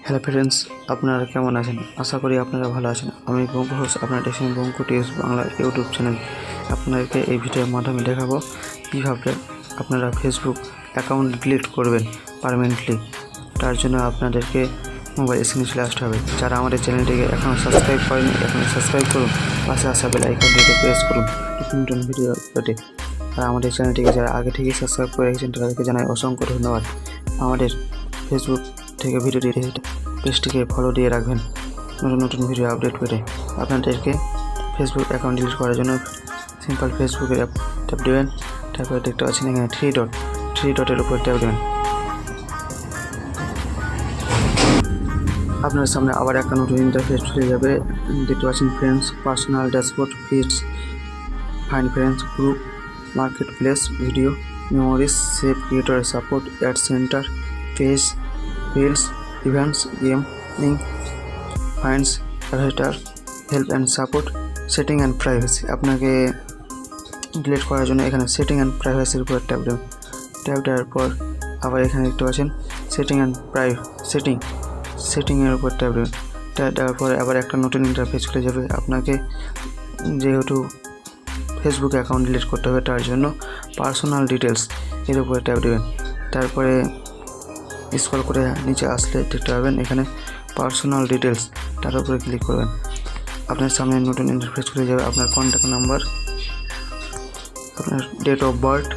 Hello friends, আপনারা কেমন আছেন? আশা করি আপনারা ভালো আছেন। আমি বঙ্কু হোস, আপনারা দেখছেন Bonku Tues Bangla YouTube channel. আপনাদেরকে এই ভিডিওর মাধ্যমে দেখাবো কীভাবে আপনারা ফেসবুক অ্যাকাউন্ট ডিলিট করবেন পার্মানেন্টলি। তার জন্য আপনাদেরকে মোবাইল স্ক্রিনে চলে আসতে হবে। যারা আমাদের চ্যানেলটিকে এখনও সাবস্ক্রাইব করেনি, এখন সাবস্ক্রাইব করুন, পাশে আসা বেল আইকনটিতে প্রেস করুন নতুন ভিডিও পেতে। আর আমাদের চ্যানেলটিকে যারা আগে থেকেই সাবস্ক্রাইব করে রেখেছেন তাদেরকে জানাই অসংখ্য ধন্যবাদ। আমাদের ফেসবুক থেকে ভিডিওটি পেজটিকে ফলো দিয়ে রাখবেন নতুন ভিডিও আপডেট পেতে। আপনাদেরকে ফেসবুক অ্যাকাউন্ট ডিলিট করার জন্য সিম্পল ফেসবুকের অ্যাপ ট্যাপ দেবেন। তারপরে দেখতে পাচ্ছেন এখানে থ্রি ডটের উপর ট্যাপ দেবেন। আপনার সামনে আবার একটা নতুন ইন্টারফেস চলে যাবে। দেখতে পাচ্ছেন friends, personal dashboard, feeds, find friends, group, market place, video, memories, save, creator support, add centre, page, reels, events, gaming, finds, Avatar, help and support, setting and privacy. আপনাকে ডিলিট করার জন্য এখানে সেটিং অ্যান্ড প্রাইভেসির উপর tap দেবেন। Tap দেওয়ার পর আবার এখানে দেখতে পাচ্ছেন সেটিংয়ের উপর ট্যাপ দেবেন। ট্যাপ দেওয়ার পরে আবার একটা নতুন ইন্টারফেস চলে যাবে। আপনাকে যেহেতু ফেসবুক অ্যাকাউন্ট ডিলিট করতে হবে তার জন্য পার্সোনাল ডিটেলস এর উপরে ট্যাপ দেবেন। তারপরে স্ক্রল করে নিচে আসলে দেখতে পাবেন এখানে পার্সোনাল ডিটেলস, তার উপরে ক্লিক করবেন। আপনার সামনে নতুন ইন্টারফেস চলে যাবে। আপনার কন্ট্যাক্ট নাম্বার, আপনার date of birth,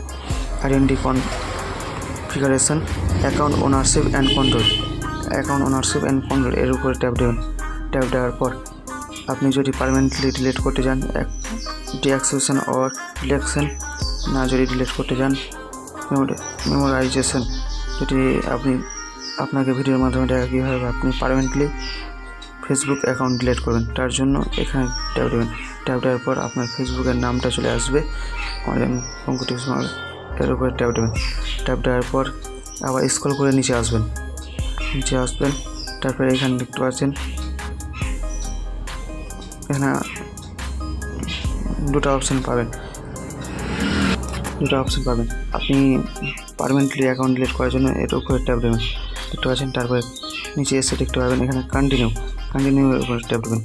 identity configuration, account ownership and control এর উপরে ট্যাপ দেবেন। ট্যাপ দেওয়ার পর আপনি যদি পার্মানেন্টলি ডিলিট করতে চান, ডিঅ্যাক্টিভেশন অর ডিলেকশন, না যদি ডিলিট করতে চান মেমোরাইজেশন, যদি আপনাকে ভিডিওর মাধ্যমে দেখা কীভাবে আপনি পার্মানেন্টলি ফেসবুক অ্যাকাউন্ট ডিলিট করবেন, তার জন্য এখানে ট্যাপ দেবেন। ট্যাপ দেওয়ার পর আপনার ফেসবুকের নামটা চলে আসবে, বঙ্কু টিউস বাংলা, এর উপরে ট্যাপ দেবেন। ট্যাপ দেওয়ার পর আবার স্ক্রল করে নিচে আসবেন। তারপরে এখানে দেখতে পাচ্ছেন এখানে দুটো অপশান পাবেন। আপনি পার্মানেন্টলি অ্যাকাউন্ট ডিলিট করার জন্য এর উপরে ট্যাপ দেবেন, দেখতে পাচ্ছেন। তারপরে নিচে এসে দেখতে পাবেন এখানে কন্টিনিউ এর উপরে ট্যাপ দেবেন।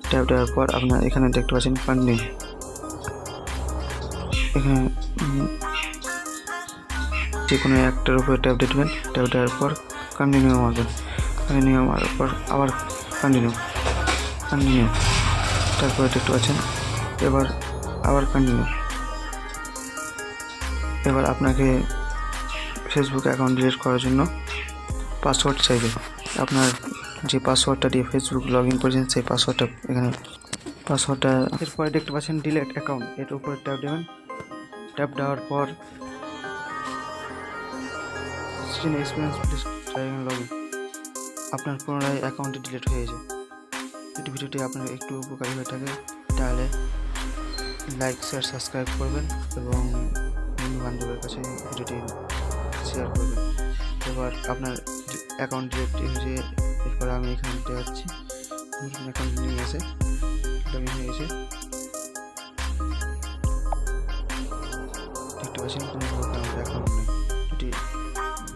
ট্যাপ দেওয়ার পর আপনার এখানে দেখতে পাচ্ছেন কন্টিনিউ, এখানে যে কোনো একটার উপরে ট্যাপ দেবেন। ট্যাপ দেওয়ার পর কন্টিনিউ মারবেন। মারার পর আবার কন্টিনিউ, তারপরে দেখতে পাচ্ছেন এবার আবার কন্টিনিউ। এবার আপনাকে ফেসবুক অ্যাকাউন্ট ডিলিট করার জন্য পাসওয়ার্ড চাইবে। আপনার যে পাসওয়ার্ডটা দিয়ে ফেসবুক লগ ইন করেছেন সেই পাসওয়ার্ডটা এরপরে দেখতে পাচ্ছেন ডিলিট অ্যাকাউন্ট, এর উপরে ট্যাপ দেবেন। ট্যাপ দেওয়ার পর experience please try log in, আপনার পুনরায় অ্যাকাউন্টটি ডিলিট হয়ে যায়। যদি ভিডিওটি আপনার একটু উপকারী হয়ে থাকে তাহলে লাইক, শেয়ার, সাবস্ক্রাইব করবেন এবং বন্ধু বান্ধবের কাছে ভিডিওটি শেয়ার করবেন। এবার আপনার অ্যাকাউন্ট ডিলিট হয়েছে। এরপরে আমি এখানে দেখাচ্ছি নতুন অ্যাকাউন্ট নিয়ে এসে লগ ইন হয়ে গেছে, দেখতে পাচ্ছেন কোনো অ্যাকাউন্ট নেই।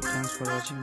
Thanks for watching.